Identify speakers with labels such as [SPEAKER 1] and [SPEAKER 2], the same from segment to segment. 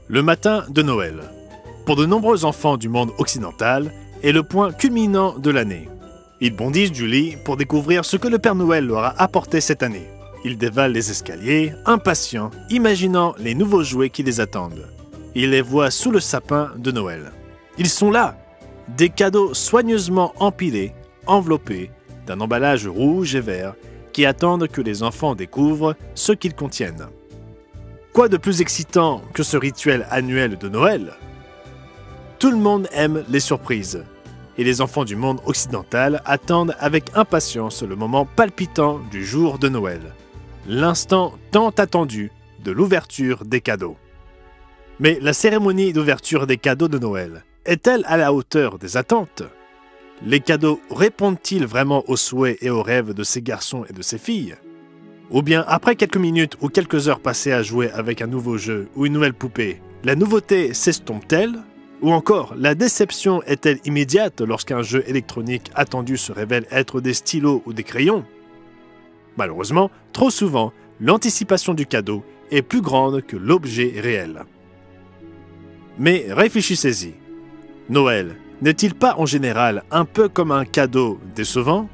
[SPEAKER 1] Le matin de Noël, pour de nombreux enfants du monde occidental, est le point culminant de l'année. Ils bondissent du lit pour découvrir ce que le Père Noël leur a apporté cette année. Ils dévalent les escaliers, impatients, imaginant les nouveaux jouets qui les attendent. Ils les voient sous le sapin de Noël. Ils sont là, des cadeaux soigneusement empilés, enveloppés, d'un emballage rouge et vert, qui attendent que les enfants découvrent ce qu'ils contiennent. Quoi de plus excitant que ce rituel annuel de Noël? Tout le monde aime les surprises, et les enfants du monde occidental attendent avec impatience le moment palpitant du jour de Noël, l'instant tant attendu de l'ouverture des cadeaux. Mais la cérémonie d'ouverture des cadeaux de Noël est-elle à la hauteur des attentes? Les cadeaux répondent-ils vraiment aux souhaits et aux rêves de ces garçons et de ces filles? Ou bien, après quelques minutes ou quelques heures passées à jouer avec un nouveau jeu ou une nouvelle poupée, la nouveauté s'estompe-t-elle? Ou encore, la déception est-elle immédiate lorsqu'un jeu électronique attendu se révèle être des stylos ou des crayons? Malheureusement, trop souvent, l'anticipation du cadeau est plus grande que l'objet réel. Mais réfléchissez-y. Noël n'est-il pas en général un peu comme un cadeau décevant?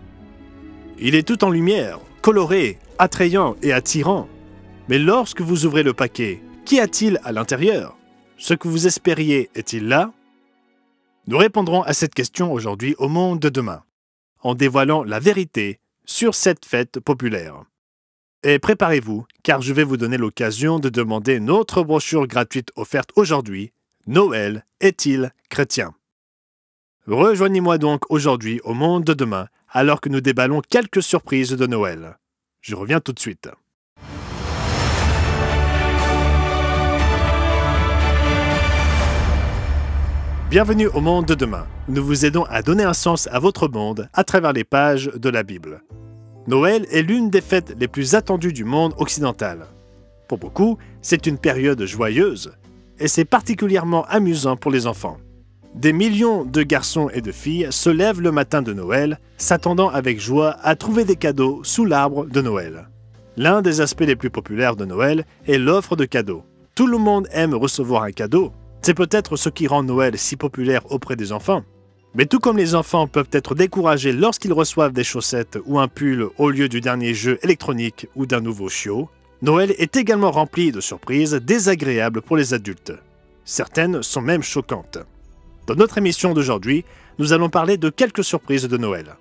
[SPEAKER 1] Il est tout en lumière, coloré, attrayant et attirant. Mais lorsque vous ouvrez le paquet, qu'y a-t-il à l'intérieur? Ce que vous espériez est-il là? Nous répondrons à cette question aujourd'hui au Monde de demain, en dévoilant la vérité sur cette fête populaire. Et préparez-vous, car je vais vous donner l'occasion de demander notre brochure gratuite offerte aujourd'hui, Noël est-il chrétien? Rejoignez-moi donc aujourd'hui au Monde de demain, alors que nous déballons quelques surprises de Noël. Je reviens tout de suite. Bienvenue au Monde de demain. Nous vous aidons à donner un sens à votre monde à travers les pages de la Bible. Noël est l'une des fêtes les plus attendues du monde occidental. Pour beaucoup, c'est une période joyeuse et c'est particulièrement amusant pour les enfants. Des millions de garçons et de filles se lèvent le matin de Noël, s'attendant avec joie à trouver des cadeaux sous l'arbre de Noël. L'un des aspects les plus populaires de Noël est l'offre de cadeaux. Tout le monde aime recevoir un cadeau. C'est peut-être ce qui rend Noël si populaire auprès des enfants. Mais tout comme les enfants peuvent être découragés lorsqu'ils reçoivent des chaussettes ou un pull au lieu du dernier jeu électronique ou d'un nouveau chiot, Noël est également rempli de surprises désagréables pour les adultes. Certaines sont même choquantes. Dans notre émission d'aujourd'hui, nous allons parler de quelques surprises de Noël.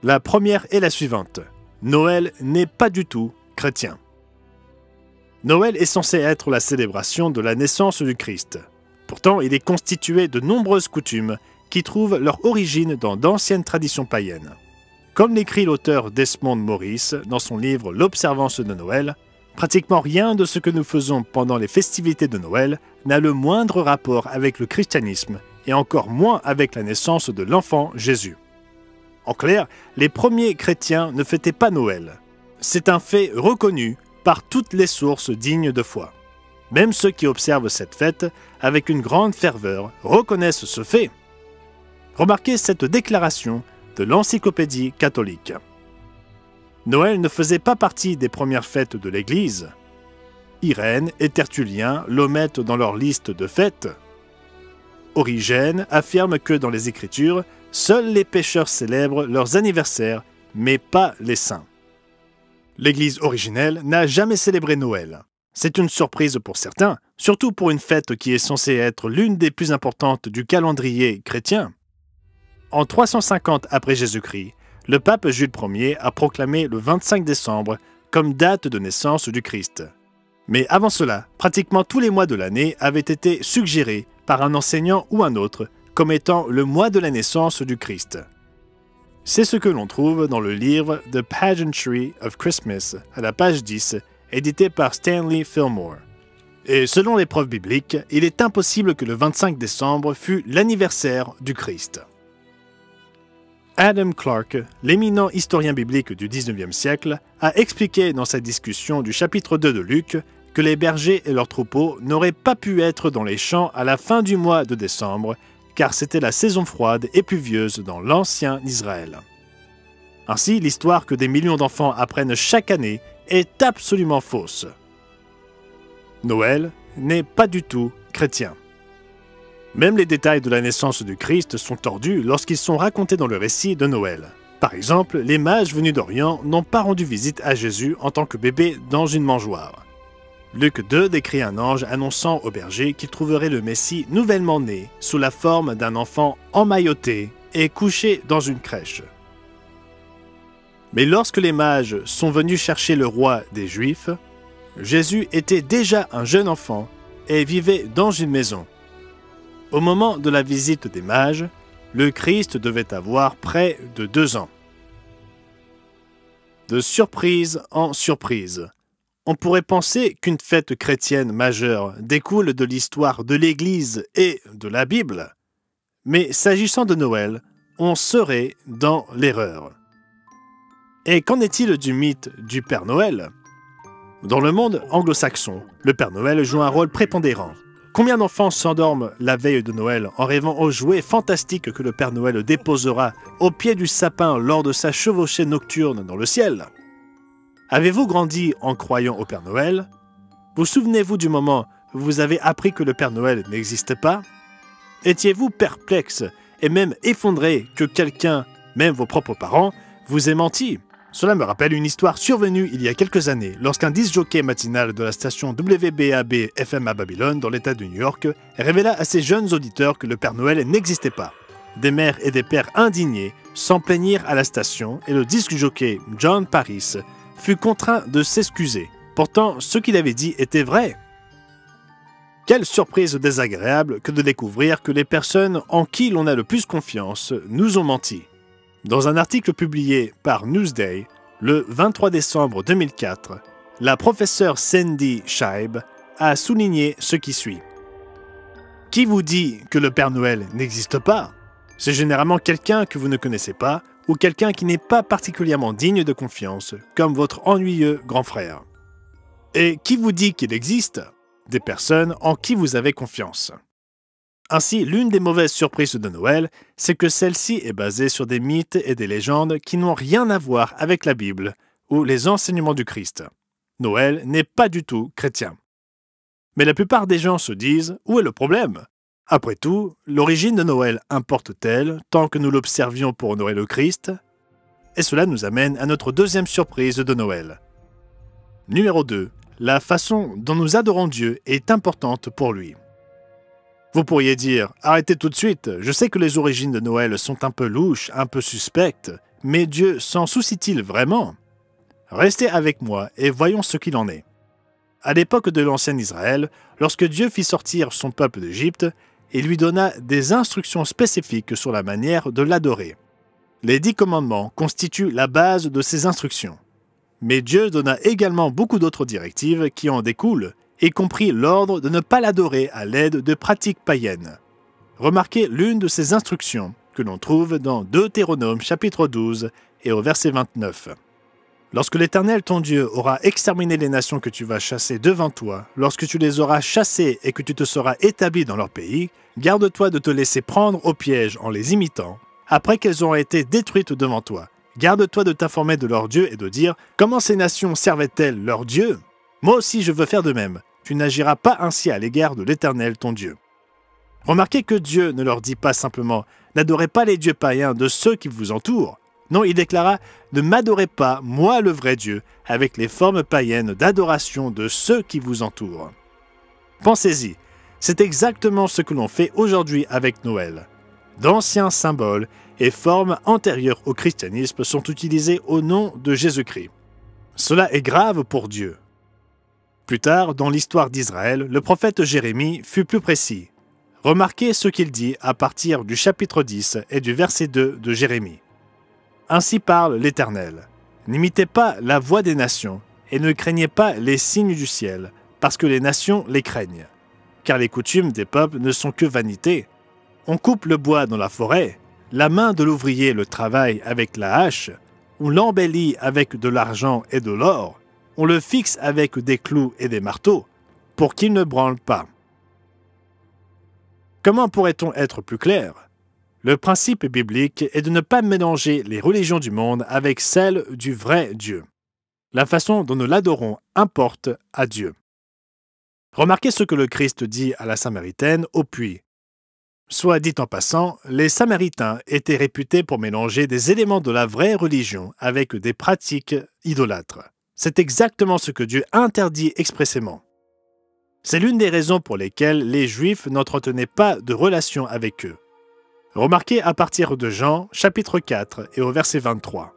[SPEAKER 1] La première est la suivante. Noël n'est pas du tout chrétien. Noël est censé être la célébration de la naissance du Christ. Pourtant, il est constitué de nombreuses coutumes qui trouvent leur origine dans d'anciennes traditions païennes. Comme l'écrit l'auteur Desmond Morris dans son livre L'Observance de Noël, pratiquement rien de ce que nous faisons pendant les festivités de Noël n'a le moindre rapport avec le christianisme et encore moins avec la naissance de l'enfant Jésus. En clair, les premiers chrétiens ne fêtaient pas Noël. C'est un fait reconnu par toutes les sources dignes de foi. Même ceux qui observent cette fête avec une grande ferveur reconnaissent ce fait. Remarquez cette déclaration de l'Encyclopédie catholique. Noël ne faisait pas partie des premières fêtes de l'Église. Irène et Tertullien l'omettent dans leur liste de fêtes. Origène affirme que dans les Écritures, seuls les pécheurs célèbrent leurs anniversaires, mais pas les saints. L'Église originelle n'a jamais célébré Noël. C'est une surprise pour certains, surtout pour une fête qui est censée être l'une des plus importantes du calendrier chrétien. En 350 après Jésus-Christ, le pape Jules Ier a proclamé le 25 décembre comme date de naissance du Christ. Mais avant cela, pratiquement tous les mois de l'année avaient été suggérés par un enseignant ou un autre comme étant le mois de la naissance du Christ. C'est ce que l'on trouve dans le livre The Pageantry of Christmas, à la page 10, édité par Stanley Fillmore. Et selon les preuves bibliques, il est impossible que le 25 décembre fût l'anniversaire du Christ. Adam Clarke, l'éminent historien biblique du XIXe siècle, a expliqué dans sa discussion du chapitre 2 de Luc que les bergers et leurs troupeaux n'auraient pas pu être dans les champs à la fin du mois de décembre, car c'était la saison froide et pluvieuse dans l'ancien Israël. Ainsi, l'histoire que des millions d'enfants apprennent chaque année est absolument fausse. Noël n'est pas du tout chrétien. Même les détails de la naissance du Christ sont tordus lorsqu'ils sont racontés dans le récit de Noël. Par exemple, les mages venus d'Orient n'ont pas rendu visite à Jésus en tant que bébé dans une mangeoire. Luc 2 décrit un ange annonçant au berger qu'il trouverait le Messie nouvellement né, sous la forme d'un enfant emmailloté et couché dans une crèche. Mais lorsque les mages sont venus chercher le roi des Juifs, Jésus était déjà un jeune enfant et vivait dans une maison. Au moment de la visite des mages, le Christ devait avoir près de 2 ans. De surprise en surprise, on pourrait penser qu'une fête chrétienne majeure découle de l'histoire de l'Église et de la Bible. Mais s'agissant de Noël, on serait dans l'erreur. Et qu'en est-il du mythe du Père Noël? Dans le monde anglo-saxon, le Père Noël joue un rôle prépondérant. Combien d'enfants s'endorment la veille de Noël en rêvant aux jouets fantastiques que le Père Noël déposera au pied du sapin lors de sa chevauchée nocturne dans le ciel? Avez-vous grandi en croyant au Père Noël? Vous souvenez-vous du moment où vous avez appris que le Père Noël n'existe pas? Étiez-vous perplexe et même effondré que quelqu'un, même vos propres parents, vous ait menti? Cela me rappelle une histoire survenue il y a quelques années lorsqu'un disc-jockey matinal de la station WBAB FM à Babylone dans l'État de New York révéla à ses jeunes auditeurs que le Père Noël n'existait pas. Des mères et des pères indignés s'en plaignirent à la station et le disc-jockey John Paris fut contraint de s'excuser. Pourtant, ce qu'il avait dit était vrai. Quelle surprise désagréable que de découvrir que les personnes en qui l'on a le plus confiance nous ont menti. Dans un article publié par Newsday, le 23 décembre 2004, la professeure Sandy Scheib a souligné ce qui suit. Qui vous dit que le Père Noël n'existe pas? C'est généralement quelqu'un que vous ne connaissez pas ou quelqu'un qui n'est pas particulièrement digne de confiance, comme votre ennuyeux grand frère. Et qui vous dit qu'il existe? Des personnes en qui vous avez confiance. Ainsi, l'une des mauvaises surprises de Noël, c'est que celle-ci est basée sur des mythes et des légendes qui n'ont rien à voir avec la Bible ou les enseignements du Christ. Noël n'est pas du tout chrétien. Mais la plupart des gens se disent « Où est le problème ?» Après tout, l'origine de Noël importe-t-elle tant que nous l'observions pour honorer le Christ? Et cela nous amène à notre deuxième surprise de Noël. Numéro 2. La façon dont nous adorons Dieu est importante pour lui. Vous pourriez dire « Arrêtez tout de suite, je sais que les origines de Noël sont un peu louches, un peu suspectes, mais Dieu s'en soucie-t-il vraiment ?» Restez avec moi et voyons ce qu'il en est. À l'époque de l'ancien Israël, lorsque Dieu fit sortir son peuple d'Égypte, il lui donna des instructions spécifiques sur la manière de l'adorer. Les 10 commandements constituent la base de ces instructions. Mais Dieu donna également beaucoup d'autres directives qui en découlent, y compris l'ordre de ne pas l'adorer à l'aide de pratiques païennes. Remarquez l'une de ces instructions que l'on trouve dans Deutéronome chapitre 12 et au verset 29. Lorsque l'Éternel ton Dieu aura exterminé les nations que tu vas chasser devant toi, lorsque tu les auras chassées et que tu te seras établi dans leur pays, garde-toi de te laisser prendre au piège en les imitant, après qu'elles auront été détruites devant toi. Garde-toi de t'informer de leur Dieu et de dire « Comment ces nations servaient-elles leur Dieu ?» Moi aussi je veux faire de même. Tu n'agiras pas ainsi à l'égard de l'Éternel ton Dieu. Remarquez que Dieu ne leur dit pas simplement « N'adorez pas les dieux païens de ceux qui vous entourent ». Non, il déclara « Ne m'adorez pas, moi le vrai Dieu, avec les formes païennes d'adoration de ceux qui vous entourent. » Pensez-y, c'est exactement ce que l'on fait aujourd'hui avec Noël. D'anciens symboles et formes antérieures au christianisme sont utilisés au nom de Jésus-Christ. Cela est grave pour Dieu. Plus tard, dans l'histoire d'Israël, le prophète Jérémie fut plus précis. Remarquez ce qu'il dit à partir du chapitre 10 et du verset 2 de Jérémie. Ainsi parle l'Éternel. N'imitez pas la voix des nations et ne craignez pas les signes du ciel, parce que les nations les craignent. Car les coutumes des peuples ne sont que vanité. On coupe le bois dans la forêt, la main de l'ouvrier le travaille avec la hache, on l'embellit avec de l'argent et de l'or, on le fixe avec des clous et des marteaux, pour qu'il ne branle pas. Comment pourrait-on être plus clair? Le principe biblique est de ne pas mélanger les religions du monde avec celles du vrai Dieu. La façon dont nous l'adorons importe à Dieu. Remarquez ce que le Christ dit à la Samaritaine au puits. Soit dit en passant, les Samaritains étaient réputés pour mélanger des éléments de la vraie religion avec des pratiques idolâtres. C'est exactement ce que Dieu interdit expressément. C'est l'une des raisons pour lesquelles les Juifs n'entretenaient pas de relation avec eux. Remarquez à partir de Jean, chapitre 4 et au verset 23.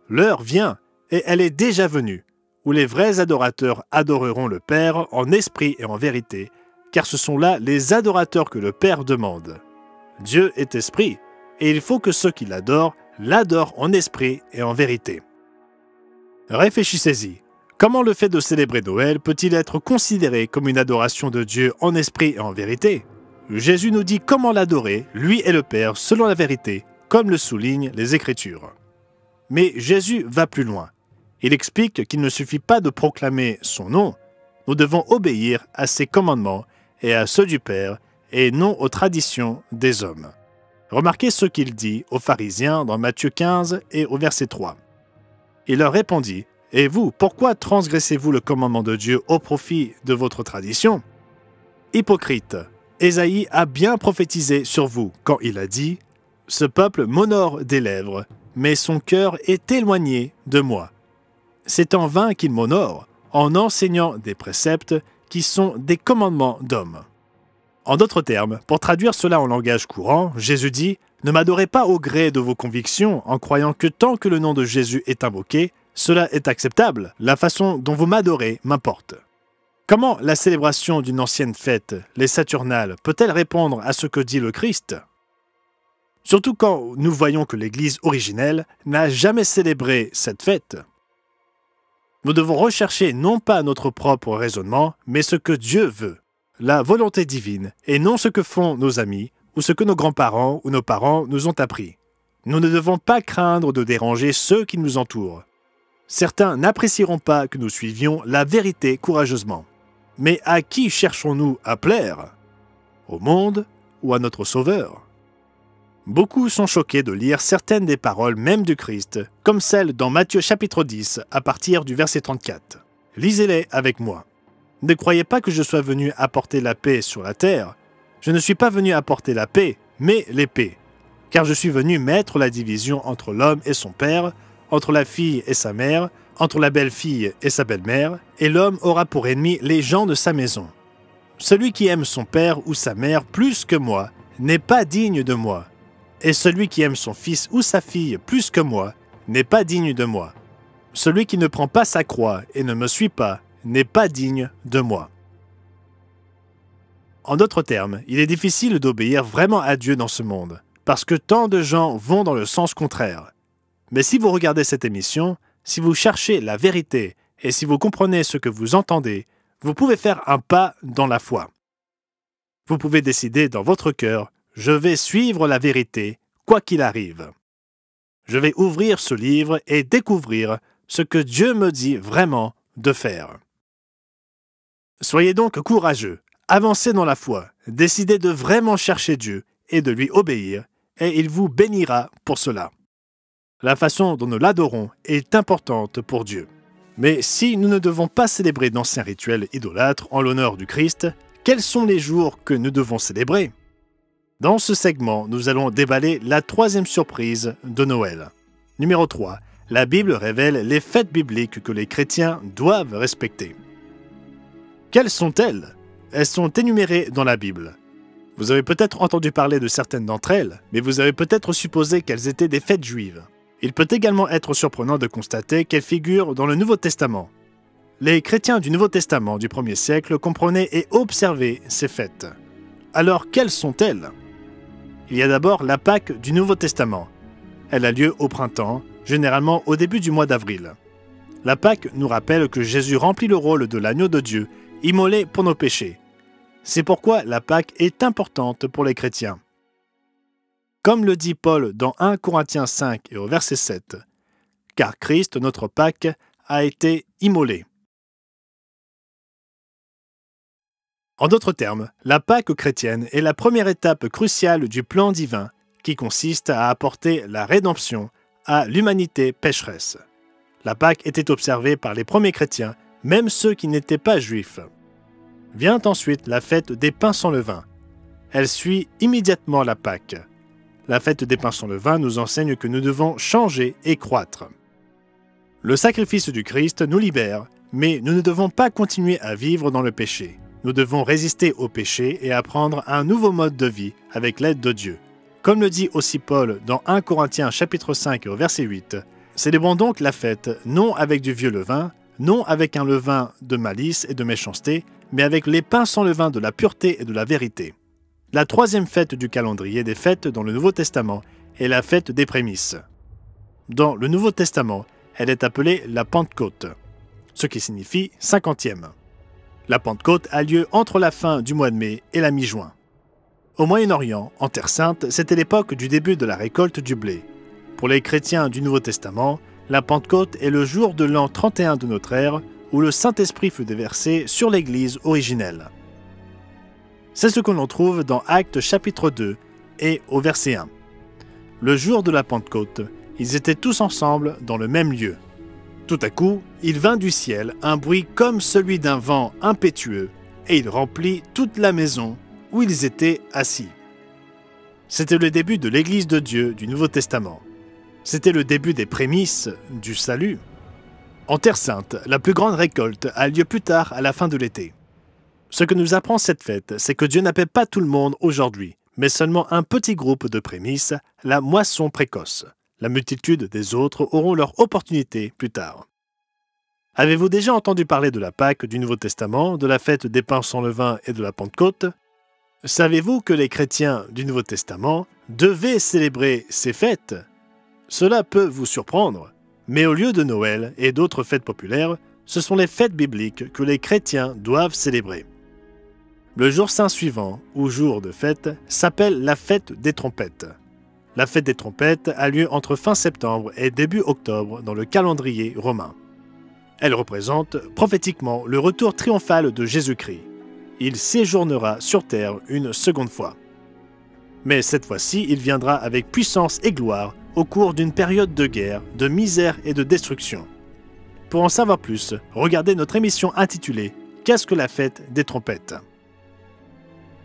[SPEAKER 1] L'heure vient, et elle est déjà venue, où les vrais adorateurs adoreront le Père en esprit et en vérité, car ce sont là les adorateurs que le Père demande. Dieu est esprit, et il faut que ceux qui l'adorent en esprit et en vérité. Réfléchissez-y. Comment le fait de célébrer Noël peut-il être considéré comme une adoration de Dieu en esprit et en vérité? Jésus nous dit comment l'adorer, lui et le Père, selon la vérité, comme le soulignent les Écritures. Mais Jésus va plus loin. Il explique qu'il ne suffit pas de proclamer son nom, nous devons obéir à ses commandements et à ceux du Père, et non aux traditions des hommes. Remarquez ce qu'il dit aux pharisiens dans Matthieu 15 et au verset 3. Il leur répondit, « Et vous, pourquoi transgressez-vous le commandement de Dieu au profit de votre tradition? Hypocrite, Ésaïe a bien prophétisé sur vous quand il a dit, « Ce peuple m'honore des lèvres, mais son cœur est éloigné de moi. C'est en vain qu'il m'honore, en enseignant des préceptes qui sont des commandements d'hommes. » En d'autres termes, pour traduire cela en langage courant, Jésus dit « Ne m'adorez pas au gré de vos convictions en croyant que tant que le nom de Jésus est invoqué, cela est acceptable, la façon dont vous m'adorez m'importe. » Comment la célébration d'une ancienne fête, les Saturnales, peut-elle répondre à ce que dit le Christ? Surtout quand nous voyons que l'Église originelle n'a jamais célébré cette fête. Nous devons rechercher non pas notre propre raisonnement, mais ce que Dieu veut, la volonté divine, et non ce que font nos amis, ou ce que nos grands-parents ou nos parents nous ont appris. Nous ne devons pas craindre de déranger ceux qui nous entourent. Certains n'apprécieront pas que nous suivions la vérité courageusement. Mais à qui cherchons-nous à plaire? Au monde ou à notre Sauveur? Beaucoup sont choqués de lire certaines des paroles même du Christ, comme celles dans Matthieu chapitre 10 à partir du verset 34. Lisez-les avec moi. Ne croyez pas que je sois venu apporter la paix sur la terre. Je ne suis pas venu apporter la paix, mais l'épée. Car je suis venu mettre la division entre l'homme et son père, entre la fille et sa mère, entre la belle-fille et sa belle-mère, et l'homme aura pour ennemi les gens de sa maison. Celui qui aime son père ou sa mère plus que moi n'est pas digne de moi. Et celui qui aime son fils ou sa fille plus que moi n'est pas digne de moi. Celui qui ne prend pas sa croix et ne me suit pas n'est pas digne de moi. En d'autres termes, il est difficile d'obéir vraiment à Dieu dans ce monde, parce que tant de gens vont dans le sens contraire. Mais si vous regardez cette émission, si vous cherchez la vérité et si vous comprenez ce que vous entendez, vous pouvez faire un pas dans la foi. Vous pouvez décider dans votre cœur, je vais suivre la vérité, quoi qu'il arrive. Je vais ouvrir ce livre et découvrir ce que Dieu me dit vraiment de faire. Soyez donc courageux, avancez dans la foi, décidez de vraiment chercher Dieu et de lui obéir, et il vous bénira pour cela. La façon dont nous l'adorons est importante pour Dieu. Mais si nous ne devons pas célébrer d'anciens rituels idolâtres en l'honneur du Christ, quels sont les jours que nous devons célébrer? Dans ce segment, nous allons déballer la troisième surprise de Noël. Numéro 3. La Bible révèle les fêtes bibliques que les chrétiens doivent respecter. Quelles sont-elles? Elles sont énumérées dans la Bible. Vous avez peut-être entendu parler de certaines d'entre elles, mais vous avez peut-être supposé qu'elles étaient des fêtes juives. Il peut également être surprenant de constater qu'elles figurent dans le Nouveau Testament. Les chrétiens du Nouveau Testament du 1er siècle comprenaient et observaient ces fêtes. Alors, quelles sont-elles? Il y a d'abord la Pâque du Nouveau Testament. Elle a lieu au printemps, généralement au début du mois d'avril. La Pâque nous rappelle que Jésus remplit le rôle de l'agneau de Dieu, immolé pour nos péchés. C'est pourquoi la Pâque est importante pour les chrétiens. Comme le dit Paul dans 1 Corinthiens 5 et au verset 7, « Car Christ, notre Pâque, a été immolé. » En d'autres termes, la Pâque chrétienne est la première étape cruciale du plan divin qui consiste à apporter la rédemption à l'humanité pécheresse. La Pâque était observée par les premiers chrétiens, même ceux qui n'étaient pas juifs. Vient ensuite la fête des pains sans levain. Elle suit immédiatement la Pâque. La fête des pains sans levain nous enseigne que nous devons changer et croître. Le sacrifice du Christ nous libère, mais nous ne devons pas continuer à vivre dans le péché. Nous devons résister au péché et apprendre un nouveau mode de vie avec l'aide de Dieu. Comme le dit aussi Paul dans 1 Corinthiens chapitre 5 au verset 8, « Célébrons donc la fête, non avec du vieux levain, non avec un levain de malice et de méchanceté, mais avec les pains sans levain de la pureté et de la vérité. » La troisième fête du calendrier des fêtes dans le Nouveau Testament est la fête des prémices. Dans le Nouveau Testament, elle est appelée la Pentecôte, ce qui signifie 50e. La Pentecôte a lieu entre la fin du mois de mai et la mi-juin. Au Moyen-Orient, en Terre Sainte, c'était l'époque du début de la récolte du blé. Pour les chrétiens du Nouveau Testament, la Pentecôte est le jour de l'an 31 de notre ère où le Saint-Esprit fut déversé sur l'Église originelle. C'est ce que l'on trouve dans Actes chapitre 2 et au verset 1. Le jour de la Pentecôte, ils étaient tous ensemble dans le même lieu. Tout à coup, il vint du ciel un bruit comme celui d'un vent impétueux, et il remplit toute la maison où ils étaient assis. C'était le début de l'Église de Dieu du Nouveau Testament. C'était le début des prémices du salut. En Terre Sainte, la plus grande récolte a lieu plus tard à la fin de l'été. Ce que nous apprend cette fête, c'est que Dieu n'appelle pas tout le monde aujourd'hui, mais seulement un petit groupe de prémices, la moisson précoce. La multitude des autres auront leur opportunité plus tard. Avez-vous déjà entendu parler de la Pâque du Nouveau Testament, de la fête des pains sans levain et de la Pentecôte? Savez-vous que les chrétiens du Nouveau Testament devaient célébrer ces fêtes? Cela peut vous surprendre, mais au lieu de Noël et d'autres fêtes populaires, ce sont les fêtes bibliques que les chrétiens doivent célébrer. Le jour saint suivant, ou jour de fête, s'appelle la fête des trompettes. La fête des trompettes a lieu entre fin septembre et début octobre dans le calendrier romain. Elle représente prophétiquement le retour triomphal de Jésus-Christ. Il séjournera sur terre une seconde fois. Mais cette fois-ci, il viendra avec puissance et gloire au cours d'une période de guerre, de misère et de destruction. Pour en savoir plus, regardez notre émission intitulée « Qu'est-ce que la fête des trompettes ?»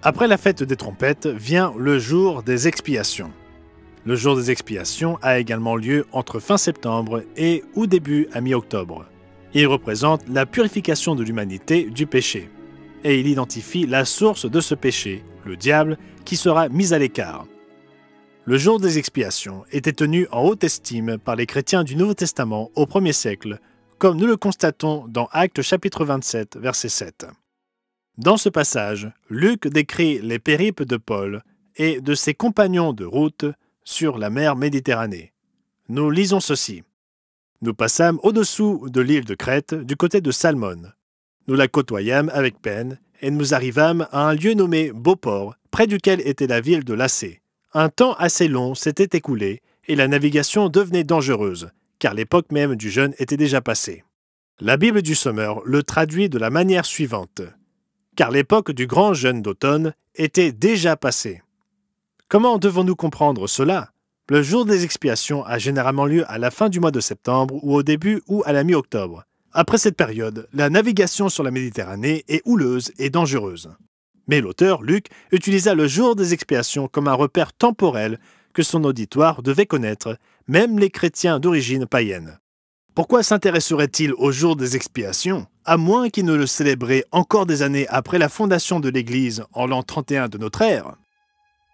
[SPEAKER 1] Après la fête des trompettes vient le jour des expiations. Le jour des expiations a également lieu entre fin septembre et ou début à mi-octobre. Il représente la purification de l'humanité du péché. Et il identifie la source de ce péché, le diable, qui sera mis à l'écart. Le jour des expiations était tenu en haute estime par les chrétiens du Nouveau Testament au 1er siècle, comme nous le constatons dans Actes chapitre 27, verset 7. Dans ce passage, Luc décrit les périples de Paul et de ses compagnons de route sur la mer Méditerranée. Nous lisons ceci. « Nous passâmes au-dessous de l'île de Crète, du côté de Salmone. Nous la côtoyâmes avec peine, et nous arrivâmes à un lieu nommé Beauport, près duquel était la ville de Lacée. Un temps assez long s'était écoulé, et la navigation devenait dangereuse, car l'époque même du jeûne était déjà passée. La Bible du Sommeur le traduit de la manière suivante. Car l'époque du grand jeûne d'automne était déjà passée. Comment devons-nous comprendre cela? Le jour des expiations a généralement lieu à la fin du mois de septembre ou au début ou à la mi-octobre. Après cette période, la navigation sur la Méditerranée est houleuse et dangereuse. Mais l'auteur, Luc, utilisa le jour des expiations comme un repère temporel que son auditoire devait connaître, même les chrétiens d'origine païenne. Pourquoi s'intéresserait-il au jour des expiations, à moins qu'il ne le célébrait encore des années après la fondation de l'Église en l'an 31 de notre ère?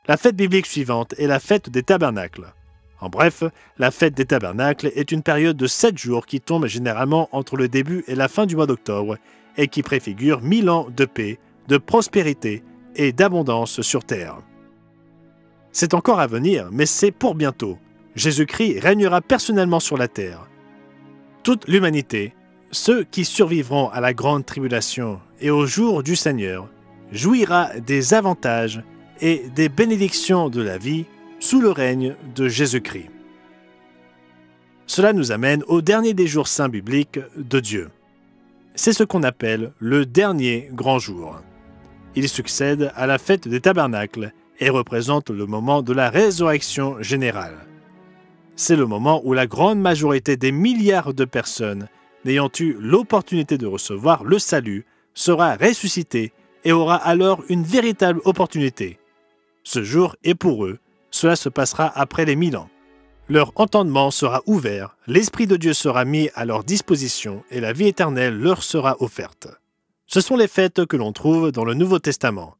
[SPEAKER 1] La fête biblique suivante est la fête des tabernacles. En bref, la fête des tabernacles est une période de 7 jours qui tombe généralement entre le début et la fin du mois d'octobre et qui préfigure 1000 ans de paix, de prospérité et d'abondance sur terre. C'est encore à venir, mais c'est pour bientôt. Jésus-Christ régnera personnellement sur la terre. Toute l'humanité, ceux qui survivront à la grande tribulation et au jour du Seigneur, jouira des avantages et des bénédictions de la vie sous le règne de Jésus-Christ. Cela nous amène au dernier des jours saints bibliques de Dieu. C'est ce qu'on appelle le dernier grand jour. Il succède à la fête des tabernacles et représente le moment de la résurrection générale. C'est le moment où la grande majorité des milliards de personnes n'ayant eu l'opportunité de recevoir le salut sera ressuscitée et aura alors une véritable opportunité. Ce jour est pour eux, cela se passera après les 1000 ans. Leur entendement sera ouvert, l'Esprit de Dieu sera mis à leur disposition et la vie éternelle leur sera offerte. Ce sont les fêtes que l'on trouve dans le Nouveau Testament.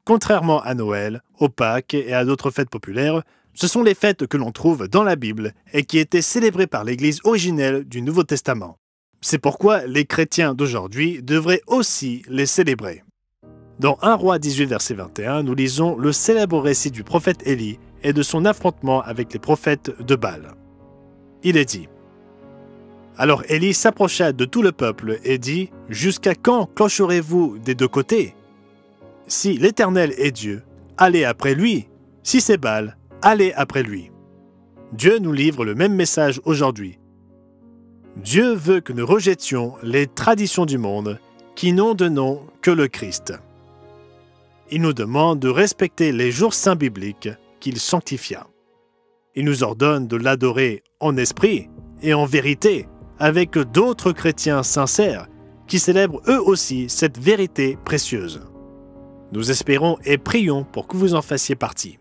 [SPEAKER 1] Contrairement à Noël, aux Pâques et à d'autres fêtes populaires, ce sont les fêtes que l'on trouve dans la Bible et qui étaient célébrées par l'Église originelle du Nouveau Testament. C'est pourquoi les chrétiens d'aujourd'hui devraient aussi les célébrer. Dans 1 Roi 18, verset 21, nous lisons le célèbre récit du prophète Élie et de son affrontement avec les prophètes de Baal. Il est dit: Alors Élie s'approcha de tout le peuple et dit: Jusqu'à quand clocherez-vous des deux côtés? Si l'Éternel est Dieu, allez après lui. Si c'est Baal, allez après lui. Dieu nous livre le même message aujourd'hui. Dieu veut que nous rejetions les traditions du monde qui n'ont de nom que le Christ. Il nous demande de respecter les jours saints bibliques qu'il sanctifia. Il nous ordonne de l'adorer en esprit et en vérité avec d'autres chrétiens sincères qui célèbrent eux aussi cette vérité précieuse. Nous espérons et prions pour que vous en fassiez partie.